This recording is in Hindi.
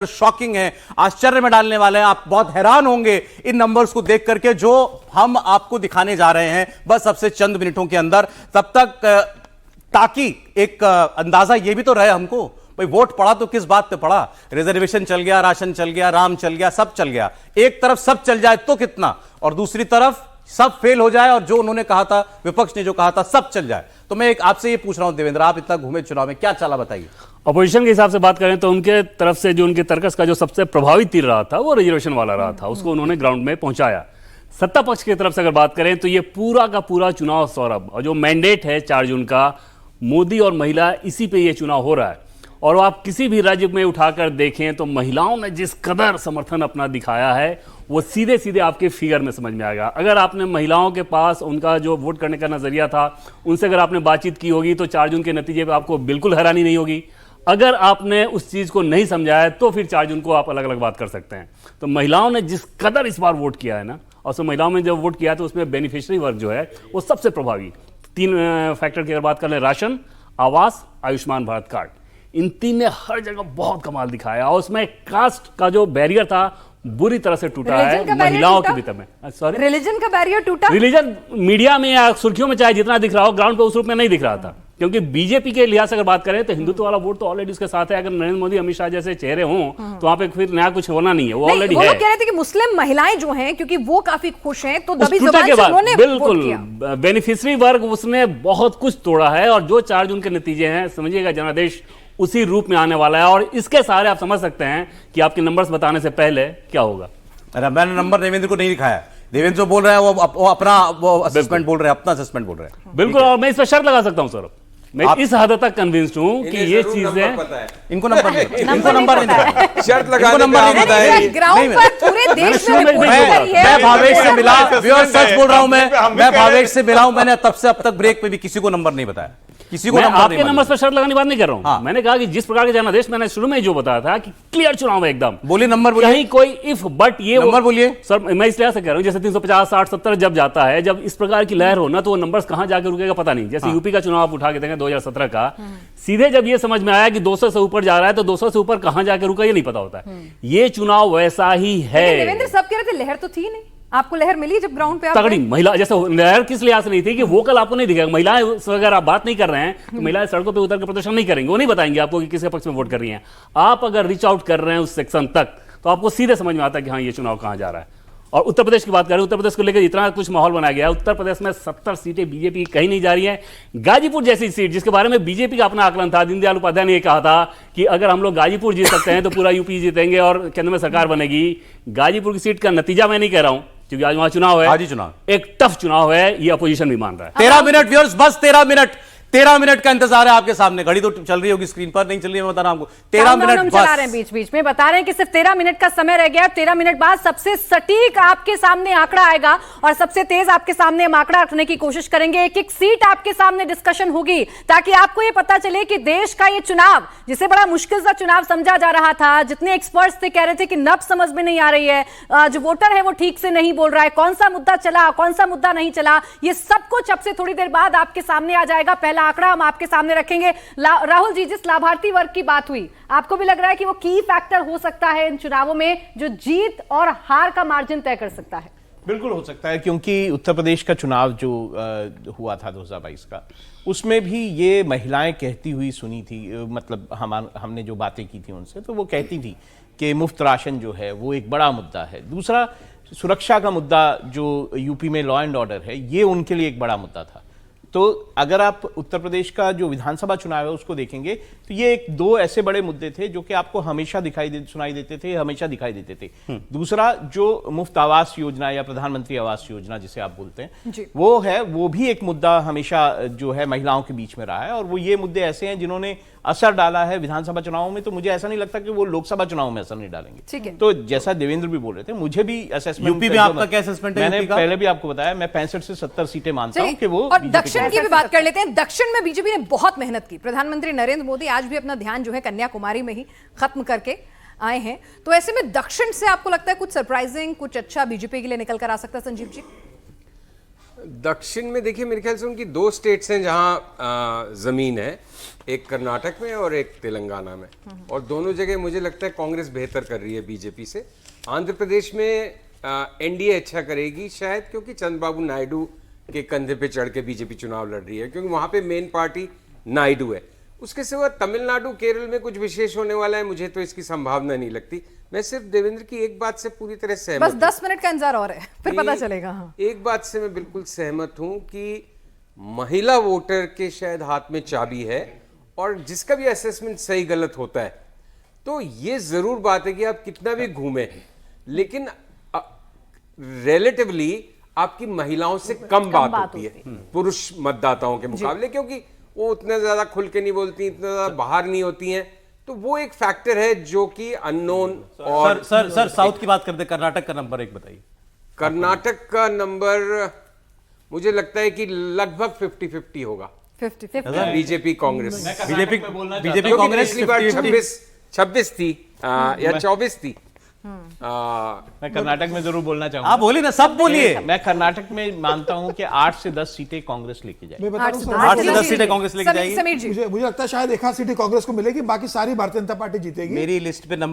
शॉकिंग है, आश्चर्य में डालने वाले हैं। आप बहुत हैरान होंगे इन नंबर्स को देख करके जो हम आपको दिखाने जा रहे हैं बस अब से चंद मिनटों के अंदर। तब तक ताकि एक अंदाजा ये भी तो रहे हमको, भाई वोट पड़ा तो किस बात पे पड़ा। रिजर्वेशन चल गया, राशन चल गया, राम चल गया, सब चल गया। एक तरफ सब चल जाए तो कितना, और दूसरी तरफ सब फेल हो जाए और जो उन्होंने कहा था, विपक्ष ने जो कहा था, सब चल जाए। तो मैं एक आपसे ये पूछ रहा हूं देवेंद्र, आप इतना घूमे चुनाव में, क्या चला बताइए। अपोजिशन के हिसाब से बात करें तो उनके तरफ से जो उनके तर्कस का जो सबसे प्रभावी तीर रहा था वो रिजर्वेशन वाला रहा था, उसको उन्होंने ग्राउंड में पहुंचाया। सत्ता पक्ष की तरफ से अगर बात करें तो ये पूरा का पूरा चुनाव सौरभ, और जो मैंडेट है 4 जून का, मोदी और महिला, इसी पे ये चुनाव हो रहा है। और आप किसी भी राज्य में उठाकर देखें तो महिलाओं ने जिस कदर समर्थन अपना दिखाया है वो सीधे सीधे आपके फिगर में समझ में आएगा। अगर आपने महिलाओं के पास उनका जो वोट करने का नजरिया था उनसे अगर आपने बातचीत की होगी तो 4 जून के नतीजे पे आपको बिल्कुल हैरानी नहीं होगी। अगर आपने उस चीज को नहीं समझा है तो फिर 4 जून को आप अलग अलग बात कर सकते हैं। तो महिलाओं ने जिस कदर इस बार वोट किया है ना, और सो महिलाओं में जब वोट किया तो उसमें बेनिफिशियरी वर्ग जो है वो सबसे प्रभावी। 3 फैक्टर की अगर बात कर लें, राशन, आवास, आयुष्मान भारत कार्ड, इन 3 ने हर जगह बहुत कमाल दिखाया। और उसमें कास्ट का जो बैरियर था बुरी तरह से टूटा है महिलाओं के भीतर में। सॉरी, रिलीजन का बैरियर टूटा। रिलीजन मीडिया में या सुर्खियों में चाहे जितना दिख रहा हो, ग्राउंड पे उस रूप में नहीं दिख रहा था। क्योंकि बीजेपी के लिहाज से अगर बात करें तो हिंदुत्व वाला वोट तो ऑलरेडी उसके साथ है। अगर नरेंद्र मोदी, अमित शाह जैसे चेहरे हों तो वहां पे फिर नया कुछ होना नहीं है, वो ऑलरेडी है। वो कह रहे थे कि मुस्लिम महिलाएं जो हैं क्योंकि वो काफी खुश हैं तो दबी जुबान से उन्होंने बिल्कुल बेनिफिशियरी वर्ग उसने बहुत कुछ तोड़ा है। और जो 4 जून के नतीजे हैं, समझिएगा जनादेश उसी रूप में आने वाला है। और इसके सहारे आप समझ सकते हैं कि आपके नंबर्स बताने से पहले क्या होगा। अरे मैंने नंबर देवेंद्र को नहीं दिखाया। देवेंद्र जो बोल रहे हैं वो अपना असेसमेंट बोल रहे हैं, अपना असेसमेंट बोल रहे हैं। बिल्कुल, और मैं इस पर शर्त लगा सकता हूं सौरभ, मैं इस हद तक कन्विंस्ड हूं कि ये चीजें इनको नंबर नहीं दिखाया, शर्त लगा ग्राउंड पर पूरे देश में मैं भावेश से मिला, सच बोल रहा हूं मैं भावेश से मिला हूं। मैंने तब से अब तक ब्रेक पे भी किसी को नंबर नहीं बताया, किसी को आपके नंबर पर शर्त लगाने की बात नहीं कर रहा हूं। हाँ। मैंने कहा कि जिस प्रकार के जनादेश मैंने शुरू में जो बताया था कि क्लियर चुनाव है एकदम। बोलिए नंबर, बोलिए कहीं कोई इफ बट ये नंबर बोलिए सर। मैं इसलिए से कह रहा हूं जैसे 350, 60, 70 जब जाता है, जब इस प्रकार की लहर हो ना तो वो नंबर्स कहां जाकर रुकेगा पता नहीं। जैसे यूपी का चुनाव आप उठा के देखें 2017 का, सीधे जब ये समझ में आया कि 200 से ऊपर जा रहा है तो 200 से ऊपर कहां जाकर रुका ये नहीं पता होता है। ये चुनाव वैसा ही है। देवेंद्र सब कह रहे थे लहर तो थी नहीं, आपको लहर मिली जब ग्राउंड पे तगड़ी महिला जैसे लहर किस लिहाज से नहीं थी कि वोकल आपको नहीं दिखेगा। महिलाएं अगर आप बात नहीं कर रहे हैं तो महिलाएं सड़कों पे उतर के प्रदर्शन नहीं करेंगी, वो नहीं बताएंगे आपको कि किसके पक्ष में वोट कर रही हैं। आप अगर रीच आउट कर रहे हैं उस सेक्शन तक तो आपको सीधे समझ में आता है कि हाँ ये चुनाव कहां जा रहा है। और उत्तर प्रदेश की बात करें, उत्तर प्रदेश को लेकर इतना कुछ माहौल बनाया गया है। उत्तर प्रदेश में 70 सीटें बीजेपी की कहीं नहीं जा रही हैं। गाजीपुर जैसी सीट जिसके बारे में बीजेपी का अपना आकलन था, दीनदयाल उपाध्याय ने यह कहा था कि अगर हम लोग गाजीपुर जीत सकते हैं तो पूरा यूपी जीतेंगे और केंद्र में सरकार बनेगी। गाजीपुर की सीट का नतीजा मैं नहीं कह रहा हूं क्योंकि आज वहां चुनाव है, आज ही चुनाव, एक टफ चुनाव है, ये अपोजिशन भी मान रहा है। 13 मिनट व्यूअर्स, बस 13 मिनट का इंतजार है आपके सामने। घड़ी तो चल रही होगी स्क्रीन पर, नहीं चल रही है, मैं बता रहा हूं आपको 13 मिनट बस चला रहे हैं, बीच बीच में बता रहे हैं कि सिर्फ 13 मिनट का समय रह गया। 13 मिनट बाद सबसे सटीक आपके सामने आंकड़ा आएगा और सबसे तेज आपके सामने हम आंकड़ा रखने की कोशिश करेंगे। एक एक सीट आपके सामने डिस्कशन होगी ताकि आपको यह पता चले कि देश का ये चुनाव, जिसे बड़ा मुश्किल सा चुनाव समझा जा रहा था, जितने एक्सपर्ट्स थे कह रहे थे कि नब्ज समझ में नहीं आ रही है, जो वोटर है वो ठीक से नहीं बोल रहा है, कौन सा मुद्दा चला, कौन सा मुद्दा नहीं चला, ये सब कुछ अब से थोड़ी देर बाद आपके सामने आ जाएगा। पहला आंकड़ा हम आपके सामने रखेंगे। राहुल जी, जिस लाभार्थी वर्ग की बात हुई, आपको भी लग रहा है कि वो की फैक्टर हो सकता है इन चुनावों में जो जीत और हार का मार्जिन तय कर सकता है? बिल्कुल हो सकता है, क्योंकि उत्तर प्रदेश का चुनाव जो हुआ था 2022 का, उसमें भी ये महिलाएं कहती हुई सुनी थी। मतलब हमने जो बातें की थी उनसे, तो वो कहती थी कि मुफ्त राशन जो है वो एक बड़ा मुद्दा है। दूसरा, सुरक्षा का मुद्दा जो यूपी में लॉ एंड ऑर्डर है, ये उनके लिए एक बड़ा मुद्दा था। तो अगर आप उत्तर प्रदेश का जो विधानसभा चुनाव है उसको देखेंगे तो ये 2 ऐसे बड़े मुद्दे थे जो कि आपको हमेशा सुनाई देते थे, हमेशा दिखाई देते थे। दूसरा, जो मुफ्त आवास योजना या प्रधानमंत्री आवास योजना जिसे आप बोलते हैं, वो है, वो भी एक मुद्दा हमेशा जो है महिलाओं के बीच में रहा है। और वो ये मुद्दे ऐसे हैं जिन्होंने असर डाला है विधानसभा चुनावों में, तो मुझे ऐसा नहीं लगता कि वो लोकसभा चुनाव में असर नहीं डालेंगे। तो जैसा देवेंद्र भी बोल रहे थे, मुझे भी असेसमेंट, यूपी में आपका क्या असेसमेंट है? मैंने पहले भी आपको बताया, मैं 65 से 70 सीटें मानता हूं कि वो। और दक्षिण की भी बात कर लेते हैं। दक्षिण में बीजेपी ने बहुत मेहनत की। प्रधानमंत्री नरेंद्र मोदी आज भी अपना ध्यान जो है कन्याकुमारी में ही खत्म करके आए हैं। तो ऐसे में दक्षिण से आपको लगता है कुछ सरप्राइजिंग, कुछ अच्छा बीजेपी के लिए निकल कर आ सकता है? संजीव जी, दक्षिण में देखिए, मेरे ख्याल से उनकी 2 स्टेट्स हैं जहां जमीन है, एक कर्नाटक में और एक तेलंगाना में, और दोनों जगह मुझे लगता है कांग्रेस बेहतर कर रही है बीजेपी से। आंध्र प्रदेश में एनडीए अच्छा करेगी शायद, क्योंकि चंद्रबाबू नायडू के कंधे पे चढ़ के बीजेपी चुनाव लड़ रही है, क्योंकि वहां पे मेन पार्टी नायडू है। उसके सिवा तमिलनाडु केरल में कुछ विशेष होने वाला है, मुझे तो इसकी संभावना नहीं लगती। मैं सिर्फ देवेंद्र की एक बात से पूरी तरह सहमत बस हूं। 10 मिनट का इंतजार और है, फिर पता चलेगा। हाँ। एक बात से मैं बिल्कुल सहमत हूं कि महिला वोटर के शायद हाथ में चाबी है, और जिसका भी असेसमेंट सही गलत होता है, तो ये जरूर बात है कि आप कितना भी घूमें, लेकिन रिलेटिवली आपकी महिलाओं से कम बात होती है पुरुष मतदाताओं के मुकाबले, क्योंकि वो उतना ज्यादा खुल के नहीं बोलती, इतना ज्यादा बाहर नहीं होती हैं, तो वो एक फैक्टर है जो कि अननोन। और सर साउथ की बात करते, कर्नाटक का नंबर 1 बताइए। कर्नाटक का नंबर मुझे लगता है कि लगभग 50-50 होगा, 50-50 बीजेपी कांग्रेस। बीजेपी क्योंकि कांग्रेस पिछली बार 50-50 26 थी या 24 थी। मैं कर्नाटक में जरूर बोलना चाहूंगा। आप बोलिए ना, सब बोलिए। मैं कर्नाटक में मानता हूं कि 8 से 10 सीटें कांग्रेस लेके जाएगी। मैं बता रहा हूं 8 से 10 सीटें कांग्रेस लेके जाएगी। समीर जी, मुझे लगता है शायद 1 आध सीटें कांग्रेस को मिलेगी, बाकी सारी भारतीय जनता पार्टी जीतेगी। मेरी लिस्ट पे नंबर